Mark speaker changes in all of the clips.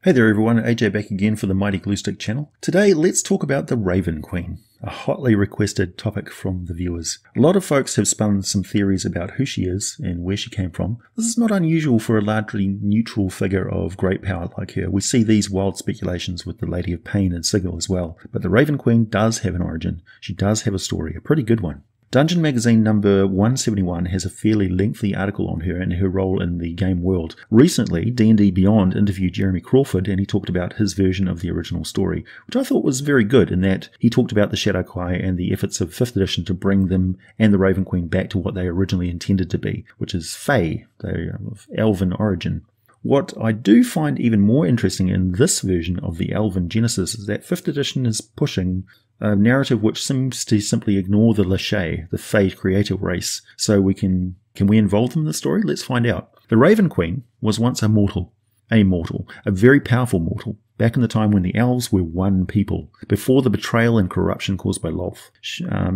Speaker 1: Hey there everyone, AJ back again for the Mighty Gluestick channel. Today let's talk about the Raven Queen, a hotly requested topic from the viewers. A lot of folks have spun some theories about who she is and where she came from. This is not unusual for a largely neutral figure of great power like her. We see these wild speculations with the Lady of Pain and Sigil as well. But the Raven Queen does have an origin. She does have a story, a pretty good one. Dungeon Magazine number 171 has a fairly lengthy article on her and her role in the game world. Recently, D&D Beyond interviewed Jeremy Crawford and he talked about his version of the original story, which I thought was very good in that he talked about the Shadow Kai and the efforts of 5th edition to bring them and the Raven Queen back to what they originally intended to be, which is Fae, they're of elven origin. What I do find even more interesting in this version of the Elven Genesis is that 5th edition is pushing a narrative which seems to simply ignore the Lachey, the Fae creator race. So can we involve them in the story? Let's find out. The Raven Queen was once a mortal, a very powerful mortal, back in the time when the elves were one people, before the betrayal and corruption caused by Lolth.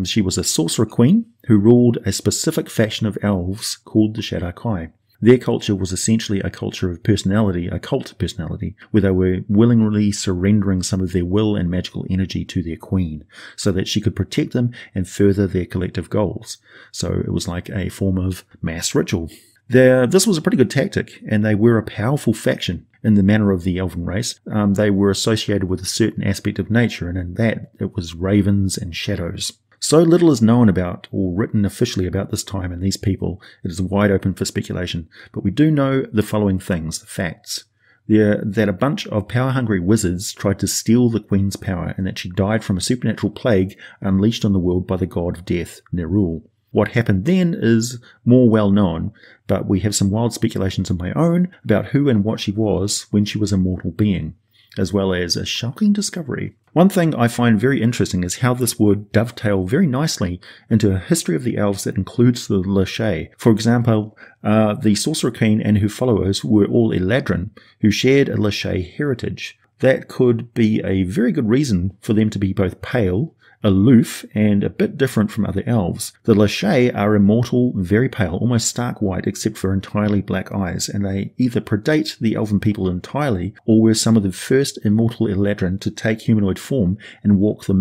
Speaker 1: She was a sorcerer queen who ruled a specific faction of elves called the Shadow Kai. Their culture was essentially a culture of personality, a cult personality, where they were willingly surrendering some of their will and magical energy to their queen, so that she could protect them and further their collective goals. So it was like a form of mass ritual. This was a pretty good tactic, and they were a powerful faction in the manner of the elven race. They were associated with a certain aspect of nature, and in that it was ravens and shadows. So little is known about or written officially about this time and these people, it is wide open for speculation, but we do know the following things, the facts. That a bunch of power-hungry wizards tried to steal the Queen's power and that she died from a supernatural plague unleashed on the world by the god of death, Nerul. What happened then is more well known, but we have some wild speculations of my own about who and what she was when she was a mortal being, as well as a shocking discovery. One thing I find very interesting is how this would dovetail very nicely into a history of the elves that includes the Lachey. For example, the Sorcerer Queen and her followers were all Eladrin, who shared a Lachey heritage. That could be a very good reason for them to be both pale, aloof, and a bit different from other elves. The Lachey are immortal, very pale, almost stark white except for entirely black eyes, and they either predate the elven people entirely or were some of the first immortal Eladrin to take humanoid form and walk the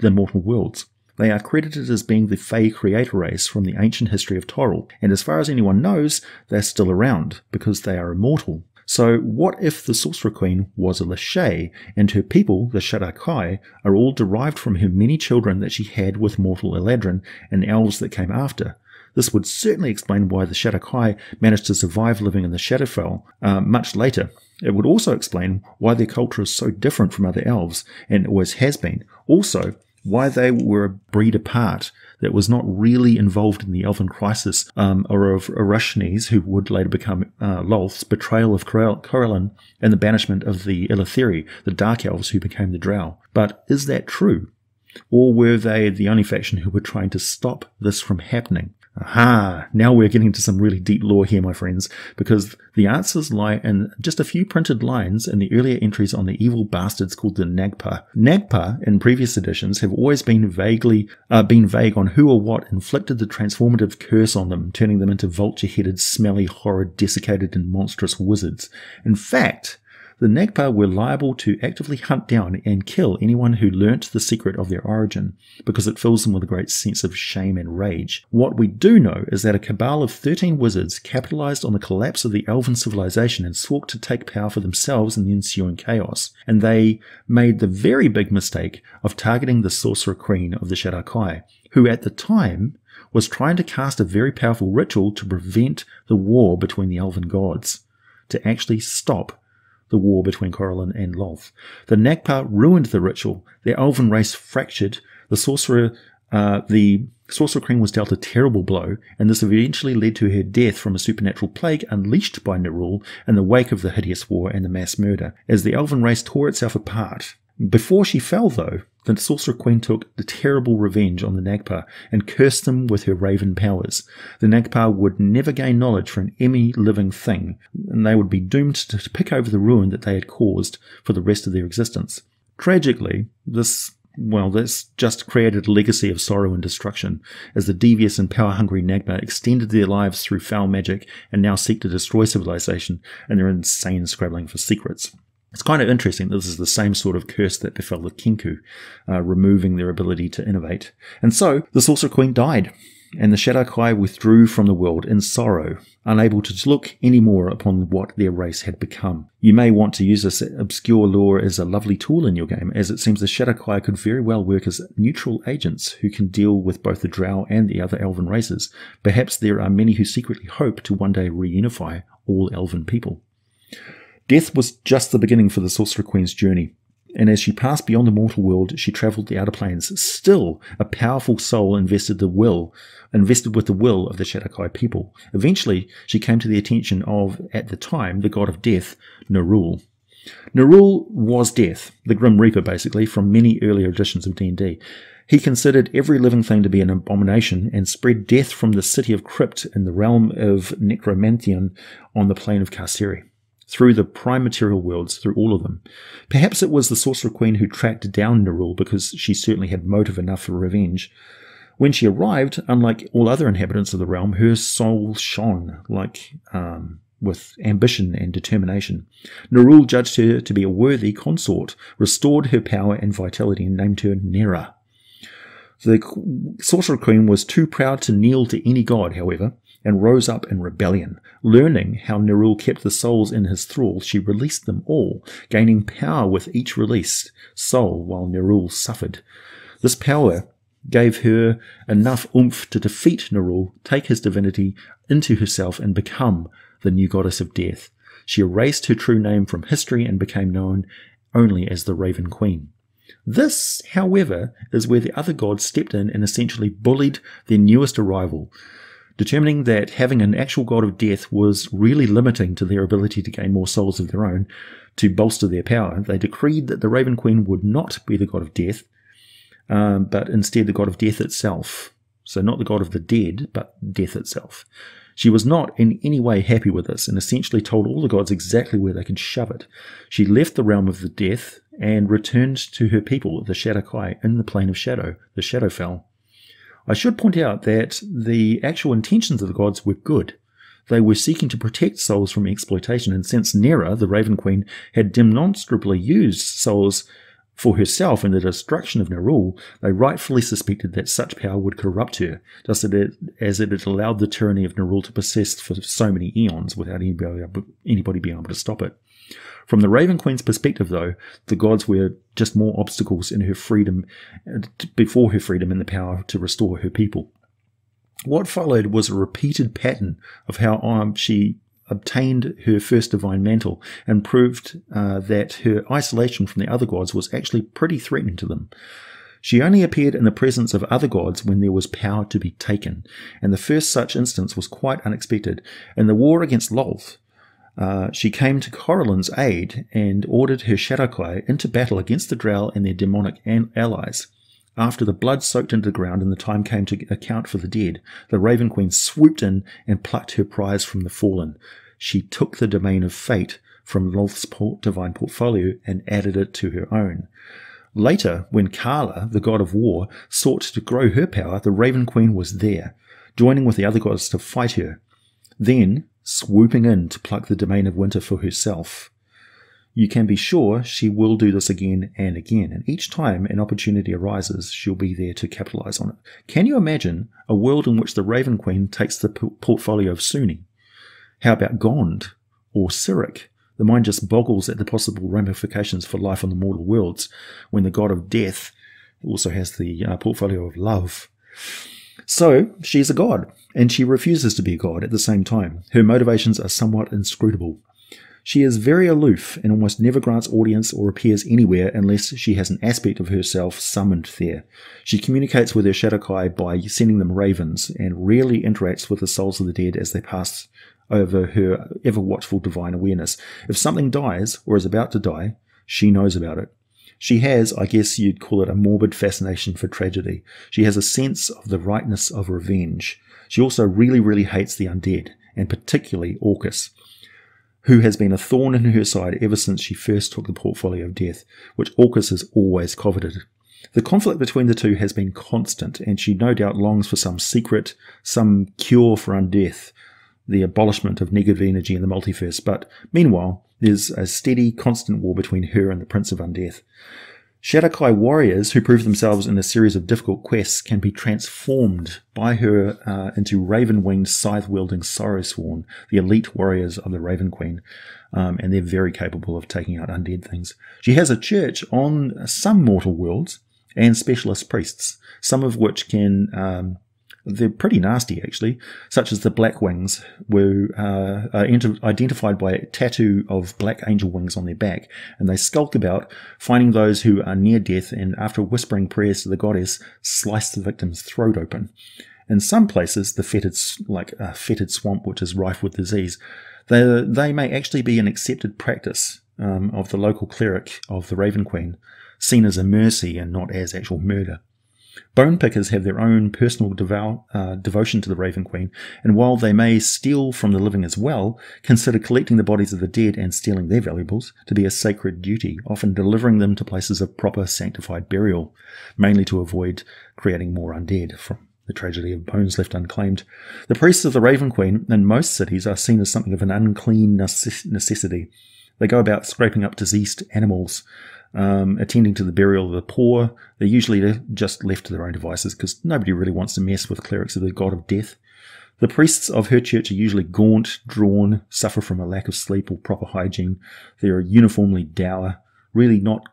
Speaker 1: mortal worlds. They are credited as being the Fae creator race from the ancient history of Toril, and as far as anyone knows, they're still around because they are immortal. So what if the Sorcerer Queen was a Lachey, and her people, the Shadow Kai, are all derived from her many children that she had with mortal Eladrin and elves that came after? This would certainly explain why the Shadow Kai managed to survive living in the Shadowfell much later. It would also explain why their culture is so different from other elves, and always has been. Also, why they were a breed apart that was not really involved in the elven crisis or of Arashnes, who would later become Lolth's betrayal of Corellin and the banishment of the Illitheri, the Dark Elves who became the Drow. But is that true? Or were they the only faction who were trying to stop this from happening? Aha! Now we're getting into some really deep lore here, my friends, because the answers lie in just a few printed lines in the earlier entries on the evil bastards called the Nagpa. Nagpa, in previous editions, have always been vague on who or what inflicted the transformative curse on them, turning them into vulture-headed, smelly, horrid, desiccated, and monstrous wizards. In fact, the Nagpa were liable to actively hunt down and kill anyone who learnt the secret of their origin, because it fills them with a great sense of shame and rage. What we do know is that a cabal of 13 wizards capitalized on the collapse of the elven civilization and sought to take power for themselves in the ensuing chaos, and they made the very big mistake of targeting the Sorcerer Queen of the Shadow Kai, who at the time was trying to cast a very powerful ritual to prevent the war between the elven gods, to actually stop the war between Corellin and Lolth. The Nagpa ruined the ritual. Their elven race fractured. The Sorcerer Queen was dealt a terrible blow, and this eventually led to her death from a supernatural plague unleashed by Nerul in the wake of the hideous war and the mass murder, as the elven race tore itself apart. Before she fell, though, the Sorcerer Queen took the terrible revenge on the Nagpa and cursed them with her raven powers. The Nagpa would never gain knowledge for any living thing, and they would be doomed to pick over the ruin that they had caused for the rest of their existence. Tragically, this just created a legacy of sorrow and destruction, as the devious and power-hungry Nagpa extended their lives through foul magic and now seek to destroy civilization in their insane scrabbling for secrets. It's kind of interesting that this is the same sort of curse that befell the Kenku, removing their ability to innovate. And so the Sorcerer Queen died, and the Shadowkai withdrew from the world in sorrow, unable to look any more upon what their race had become. You may want to use this obscure lore as a lovely tool in your game, as it seems the Shadowkai could very well work as neutral agents who can deal with both the Drow and the other elven races. Perhaps there are many who secretly hope to one day reunify all elven people. Death was just the beginning for the Sorcerer Queen's journey, and as she passed beyond the mortal world, she travelled the outer planes, still a powerful soul invested with the will of the Shadowkai people. Eventually, she came to the attention of, at the time, the god of death, Nerul. Nerul was death, the Grim Reaper basically, from many earlier editions of D&D. He considered every living thing to be an abomination and spread death from the city of Crypt in the realm of Necromantheon on the plane of Carceri, through the prime material worlds, through all of them. Perhaps it was the Sorcerer Queen who tracked down Nerul, because she certainly had motive enough for revenge. When she arrived, unlike all other inhabitants of the realm, her soul shone with ambition and determination. Nerul judged her to be a worthy consort, restored her power and vitality, and named her Nera. The Sorcerer Queen was too proud to kneel to any god, however, and rose up in rebellion. Learning how Nerul kept the souls in his thrall, she released them all, gaining power with each released soul while Nerul suffered. This power gave her enough oomph to defeat Nerul, take his divinity into herself, and become the new goddess of death. She erased her true name from history and became known only as the Raven Queen. This, however, is where the other gods stepped in and essentially bullied their newest arrival. Determining that having an actual god of death was really limiting to their ability to gain more souls of their own to bolster their power, they decreed that the Raven Queen would not be the god of death, but instead the god of death itself. So not the god of the dead, but death itself. She was not in any way happy with this, and essentially told all the gods exactly where they could shove it. She left the realm of the death and returned to her people, the Shadowkai, in the plane of shadow, the Shadowfell. I should point out that the actual intentions of the gods were good. They were seeking to protect souls from exploitation, and since Nera, the Raven Queen, had demonstrably used souls for herself in the destruction of Nerul, they rightfully suspected that such power would corrupt her, just as it had allowed the tyranny of Nerul to persist for so many eons without anybody being able to stop it. From the Raven Queen's perspective, though, the gods were just more obstacles in her freedom, before her freedom and the power to restore her people. What followed was a repeated pattern of how she obtained her first divine mantle and proved that her isolation from the other gods was actually pretty threatening to them. She only appeared in the presence of other gods when there was power to be taken, and the first such instance was quite unexpected. In the war against Lolth, she came to Corilin's aid and ordered her Shadowkai into battle against the Drow and their demonic allies. After the blood soaked into the ground and the time came to account for the dead, the Raven Queen swooped in and plucked her prize from the fallen. She took the domain of fate from Lolth's divine portfolio and added it to her own. Later, when Kala, the god of war, sought to grow her power, the Raven Queen was there, joining with the other gods to fight her, then swooping in to pluck the domain of winter for herself. You can be sure she will do this again and again, and each time an opportunity arises, she'll be there to capitalize on it. Can you imagine a world in which the Raven Queen takes the portfolio of Sunni? How about Gond or Cyric? The mind just boggles at the possible ramifications for life on the mortal worlds when the god of death also has the portfolio of love. So, she's a god, and she refuses to be a god at the same time. Her motivations are somewhat inscrutable. She is very aloof and almost never grants audience or appears anywhere unless she has an aspect of herself summoned there. She communicates with her Shadowkai by sending them ravens and rarely interacts with the souls of the dead as they pass over her ever-watchful divine awareness. If something dies or is about to die, she knows about it. She has, I guess you'd call it, a morbid fascination for tragedy. She has a sense of the rightness of revenge. She also really, really hates the undead, and particularly Orcus, who has been a thorn in her side ever since she first took the portfolio of death, which Orcus has always coveted. The conflict between the two has been constant, and she no doubt longs for some secret, some cure for undeath, the abolishment of negative energy in the multiverse, but meanwhile, There's a steady, constant war between her and the Prince of Undeath. Shadowkai warriors who prove themselves in a series of difficult quests can be transformed by her into raven-winged, scythe-wielding Sorrowsworn, the elite warriors of the Raven Queen, and they're very capable of taking out undead things. She has a church on some mortal worlds and specialist priests, some of which can... they're pretty nasty, actually, such as the Black Wings, who are identified by a tattoo of black angel wings on their back, and they skulk about, finding those who are near death, and after whispering prayers to the goddess, slice the victim's throat open. In some places, the fetid, like a fetid swamp which is rife with disease, they may actually be an accepted practice of the local cleric of the Raven Queen, seen as a mercy and not as actual murder. Bone pickers have their own personal devotion to the Raven Queen, and while they may steal from the living as well, consider collecting the bodies of the dead and stealing their valuables to be a sacred duty, often delivering them to places of proper sanctified burial, mainly to avoid creating more undead from the tragedy of bones left unclaimed. The priests of the Raven Queen in most cities are seen as something of an unclean necessity. They go about scraping up diseased animals, attending to the burial of the poor. They're usually just left to their own devices because nobody really wants to mess with clerics of the god of death. The priests of her church are usually gaunt, drawn, suffer from a lack of sleep or proper hygiene. They are uniformly dour, really not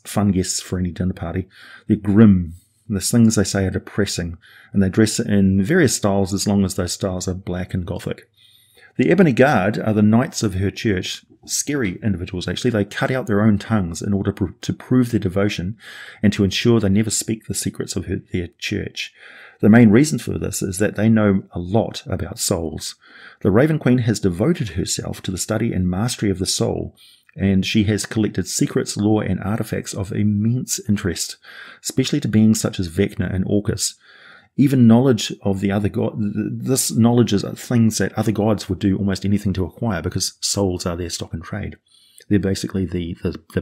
Speaker 1: fun guests for any dinner party. They're grim. The things they say are depressing, and they dress in various styles as long as those styles are black and gothic. The Ebony Guard are the knights of her church. Scary individuals, actually. They cut out their own tongues in order to prove their devotion and to ensure they never speak the secrets of their church. The main reason for this is that they know a lot about souls. The Raven Queen has devoted herself to the study and mastery of the soul, and she has collected secrets, lore, and artifacts of immense interest, especially to beings such as Vecna and Orcus. Even knowledge of the other god, this knowledge is things that other gods would do almost anything to acquire because souls are their stock and trade. They're basically the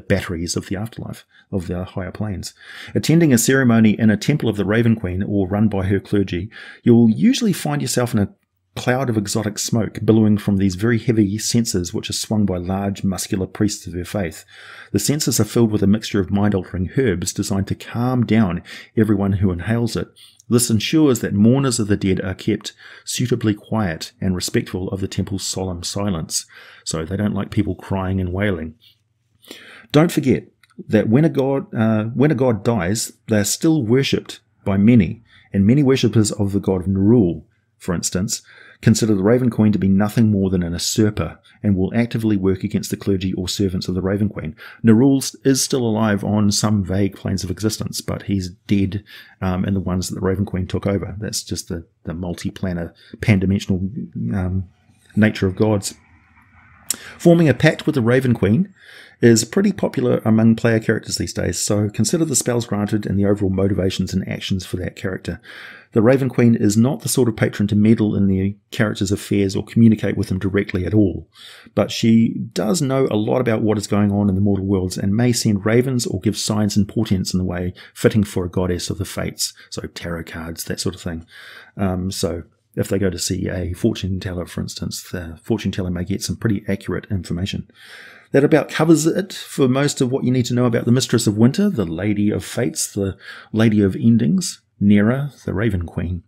Speaker 1: batteries of the afterlife, of the higher planes. Attending a ceremony in a temple of the Raven Queen or run by her clergy, you'll usually find yourself in a cloud of exotic smoke billowing from these very heavy censers which are swung by large muscular priests of her faith. The censers are filled with a mixture of mind-altering herbs designed to calm down everyone who inhales it. This ensures that mourners of the dead are kept suitably quiet and respectful of the temple's solemn silence, so they don't like people crying and wailing. Don't forget that when a god dies, they are still worshipped by many, and many worshippers of the god of Nerul, for instance, consider the Raven Queen to be nothing more than an usurper and will actively work against the clergy or servants of the Raven Queen. Nerul is still alive on some vague planes of existence, but he's dead in the ones that the Raven Queen took over. That's just the multi-planar, pan-dimensional nature of gods. Forming a pact with the Raven Queen is pretty popular among player characters these days, so consider the spells granted and the overall motivations and actions for that character. The Raven Queen is not the sort of patron to meddle in the character's affairs or communicate with them directly at all, but she does know a lot about what is going on in the mortal worlds and may send ravens or give signs and portents in the way fitting for a goddess of the fates, so tarot cards, that sort of thing. So if they go to see a fortune teller, for instance, the fortune teller may get some pretty accurate information. That about covers it for most of what you need to know about the Mistress of Winter, the Lady of Fates, the Lady of Endings, Nera, the Raven Queen.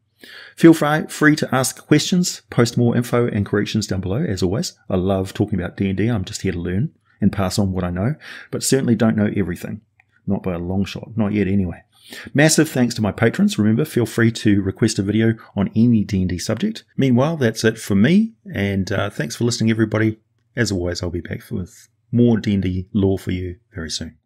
Speaker 1: Feel free to ask questions, post more info and corrections down below, as always. I love talking about D&D, I'm just here to learn and pass on what I know, but certainly don't know everything. Not by a long shot, not yet anyway. Massive thanks to my patrons. Remember, feel free to request a video on any D&D subject. Meanwhile, that's it for me, and thanks for listening, everybody. As always, I'll be back with more D&D lore for you very soon.